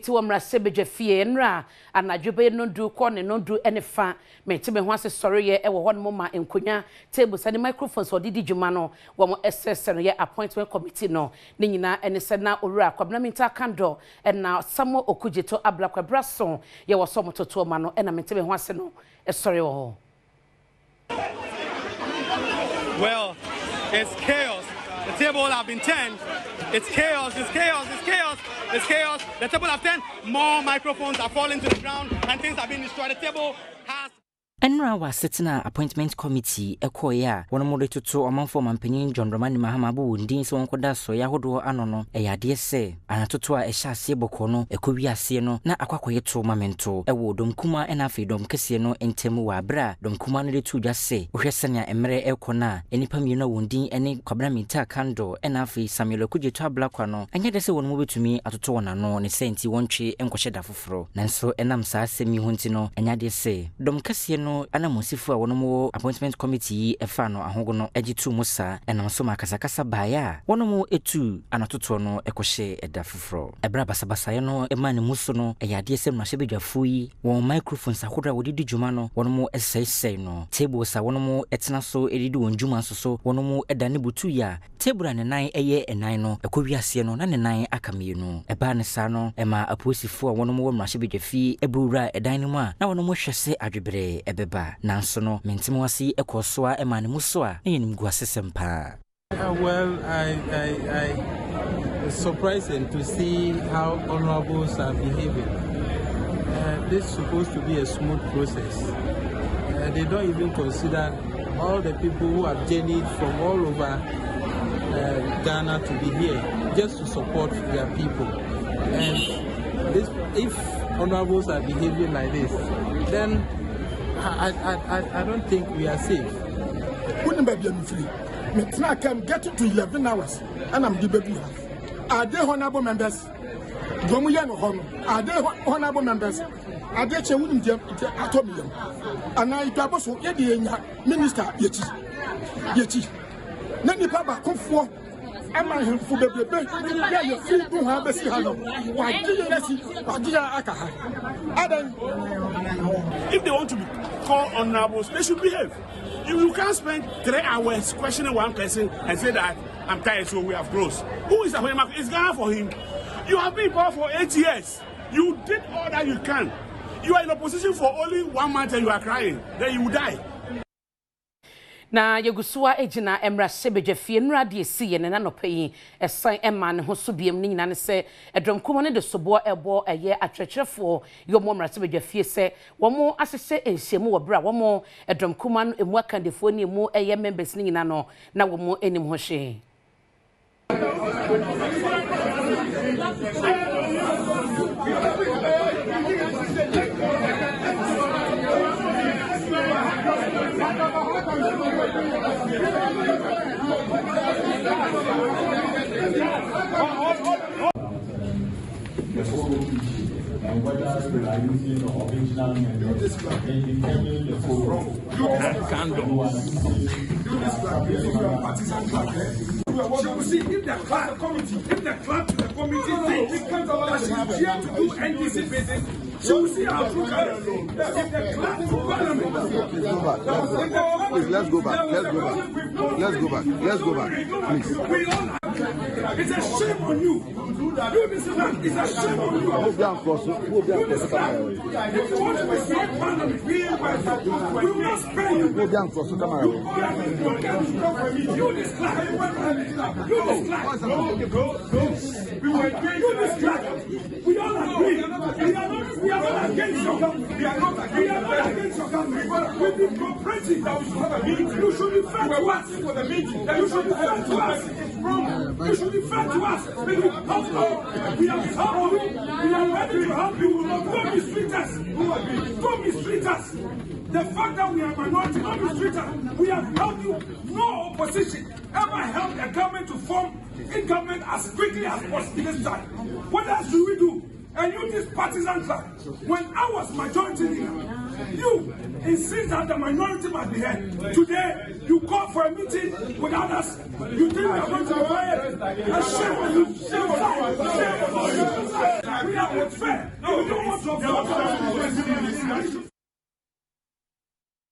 Iti wa mrasebeje fie nra anadwobe no du ko ne no du ene fa meti me ho ase sori ye ewo ho no ma enkonya table sane microphones odidi dwuma no wo mo SS no ye appointment committee no ne nyina ene se na owura kwabna minta kando na samo okujeto ablakwa brason ye wo so mototo ma no na meti me ho ase no sori wo ho. Well, it's chaos. The table have been turned. It's chaos, it's chaos, it's chaos, it's chaos. The table have turned. More microphones are falling to the ground and things have been destroyed. The table has... Enra was sitting at appointment committee ekoya one more to amanfo mampanyin John Romani Mahama bu ndin so nkoda so ya hodo anono eyade se anatoto a ehya ase boko no ekowi ase no na akwakoye to mamento ewo domkuma ena afidom kese no entemu wa bra domkuma no de tu dwase ohwese na emre ekona enipa mieno wondin ene kwabra minta kando ena afi Samuel okujeto ablakwa no anya de se won mo betumi atoto wonano ne senti wontwe enkohye da foforo nanso enam saa semi hunti no anya de se dom kese no ana musifu a wono appointment committee efa no ahogo no agitu musa enam so makasakasa baya wono etu anatoto no ekohye eda foforo ebra basabasa no ema ne muso no eyade sem na hyebedwafo yi won microphones akodra wodidi dwuma no wono esese no table sa wono etena so edidi won dwuma so wono eda ne butu ya table ne nan eye enan no ekowiase no na ne nan akamienu eba ne sa no ema aposifo a wono wo hyebedwafi ebura edan ne mu a na wono hwese adwebere ba nanso no mentimo wasi ekosoa emane musoa na yenim guasesempa. Well, it's surprising to see how honorables are behaving. This is supposed to be a smooth process. They don't even consider all the people who have journeyed from all over Ghana to be here just to support their people. And if honorables are behaving like this, then I don't think we are safe. Wouldn't be free. I can get to 11 hours and I'm the baby. Are they honorable members? Are they honorable members? Are they chewing them at Atomium? And I was Minister Yeti. Nani Papa come for. Am I here for the baby? Yeah, you feel to have a hello. Why do you let it? If they want to be called honorables, they should behave. You can't spend 3 hours questioning one person and say that I'm tired, so we have closed. Who is that? It's Ghana for him. You have been power for 8 years. You did all that you can. You are in opposition for only 1 month and you are crying. Then you will die. Na yegusua ejina emra sebeje fie nra de esi ye ne na no peyi esan ema ne ho so biem ni nyina ne se edronkumo ne de sobo ebo eye atretrefo yo mo mra sebeje fie se wo mo asese ensiemu wo bra wo mo edronkumo no emu akandefo ni emu eye members ni nyina no na wo mo enim ho hwe. And whether we are using the original method in determining the photo. See, if the clap committee, if the clap to the committee thinks that she's here to do NDC business, she will see how to if the clap to parliament. Please, let's go back. Please. It's a shame on you. You this man, it's a shame on you. Move down close. If you want to destroy parliament, we will not spare you. Move down close. Come on. You this clap. We all agree. We are not against your government. We are not against your government. We've been cooperating that we should have a meeting. You should be fair to us for the meeting. You should be fair to us. You should be fair to us. We have helped you. We are ready to help you. Don't mistreat us. Don't mistreat us. The fact that we are minority, don't mistreat us. We have helped you. No opposition ever helped the government to form a government as quickly as possible this time. What else do we do? And you this partisan track. When I was majority leader, you insist that the minority must be heard. Today, you call for a meeting without us. You think we are going to be quiet? And shame on you. Shame on you. We are not fair. No, you don't want to.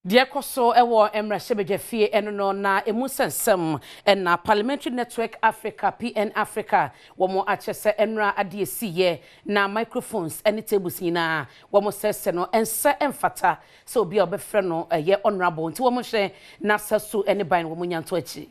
Dear Koso, Ewa Emra Shebejefie, Eno na Emusensem, and na Parliamentary Network Africa, PN Africa, Wamo Achese Enra Adiesiye, na microphones, any tables ina, Wamo Seseno, and Sa Enfata, so be obefreno, a ye honorable, to Wamo She, Nasa Su, any bind Womunyan Twitchy.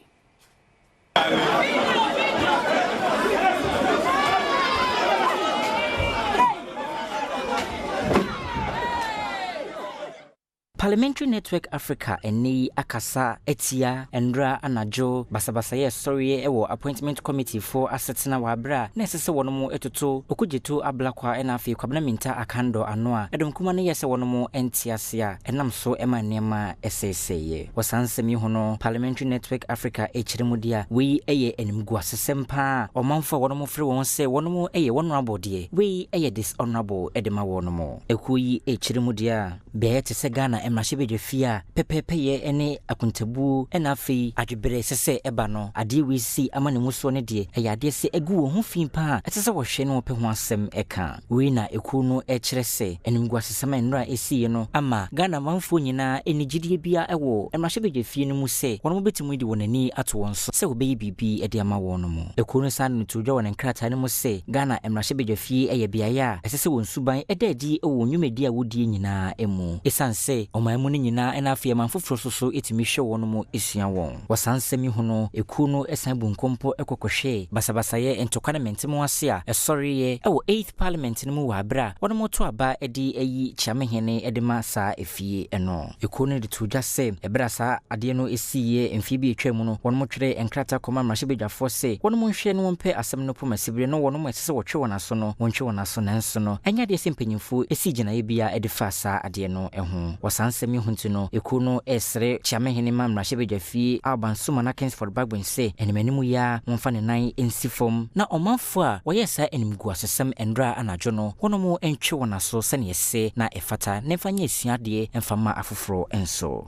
Parliamentary Network Africa eni akasa etia endra anajo basabasaye sorry ewo appointment committee for assetina wabra na esese wonomo etoto okujetu ablakwa ena afi kwabna minta akando anoa edom kuma ne yese wonomo entiasia enam so ema nema eseseye wasansemi hono Parliamentary Network Africa echirimudia we eye enimgu asesempa omanfa wonomo free won se wonomo eye honorable de we eye dishonorable edema wonomo ekuyi echirimudia be tese Ghana Emrashibejefia pepepeye ene akuntabu enafi adwebere sese eba no ade we si amane muso ne de eyade se egu wo ho fimpa etese wo hwe no pe ho asem eka we na eku no ekyerese enimgu asesema enra esiye no ama Ghana manfo nyina enigidie bia ewo Emrashibejefia no mu se wono betimu di wonani ato wonso se obeyi bibi ede ama wono mo eku no san ntujo won nkrata ne mu se Ghana Emrashibejefia eye bia ya esese won suban edadi ewo nwumedi a wodie nyina emu esanse omamu ni nyina ena afie manfoforo soso etimi hwe wono mu esua won wasansemi hono eku no esan bunkompo ekokohwe basabasaye entokwane mentemo ase a esoriye ewo 8th parliament no mu wabra wono moto aba edi eyi chiamehene edema sa efie eno eku no de tuja se ebra sa ade no esiye emfie etwam no wono motwere enkrata koma mrashibedwafo se wono monhwe no wompe asem no pomasibre no wono mo esese wotwe wona so no wonhwe wona so nanso no enya de sempanyimfo esi ginaye bia edifa sa ade no eho wasansemi huntuno ekuno esre chiamehene mamrashibedwafie abansuma na Kingsford Bagben se enemanimu ya wonfa ne nan ensifom na omanfo a woyesa enimgu asesem endra anajo no wonomo entwe wona so sene ese na efata nemfanya esiade emfama afoforo enso